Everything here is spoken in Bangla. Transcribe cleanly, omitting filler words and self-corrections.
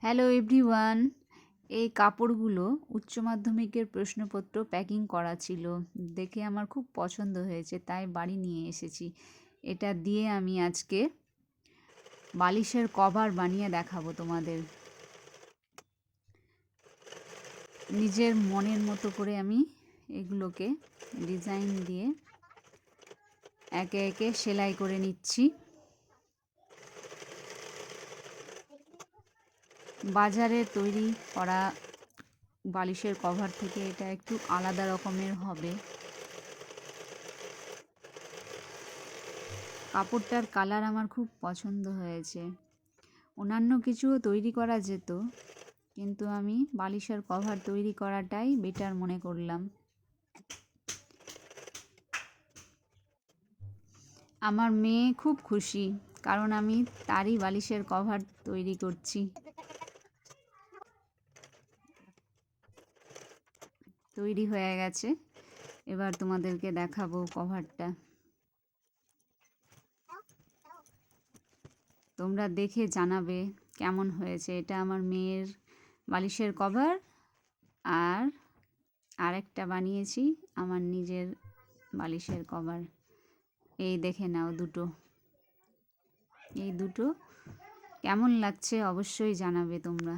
Hello everyone. এই কাপড়গুলো উচ্চ মাধ্যমিকের প্রশ্নপত্র প্যাকিং করা ছিল, দেখে আমার খুব পছন্দ হয়েছে, তাই বাড়ি নিয়ে এসেছি। এটা দিয়ে আমি আজকে বালিশের কভার বানিয়ে দেখাবো তোমাদের। নিজের মনের মতো করে আমি এগুলোকে ডিজাইন দিয়ে একে একে সেলাই করে নিচ্ছি। বাজারে তৈরি করা বালিশের কভার থেকে এটা একটু আলাদা রকমের হবে। কাপড়টার কালার আমার খুব পছন্দ হয়েছে। অন্যান্য কিছুও তৈরি করা যেত, কিন্তু আমি বালিশের কভার তৈরি করাটাই বেটার মনে করলাম। আমার মেয়ে খুব খুশি, কারণ আমি তারই বালিশের কভার তৈরি করছি। তৈরি হয়ে গেছে, এবার তোমাদেরকে দেখাবো কভারটা। তোমরা দেখে জানাবে কেমন হয়েছে। এটা আমার মেয়ের বালিশের কভার, আর আরেকটা বানিয়েছি আমার নিজের বালিশের কভার। এই দেখে নাও দুটো, এই দুটো কেমন লাগছে অবশ্যই জানাবে তোমরা।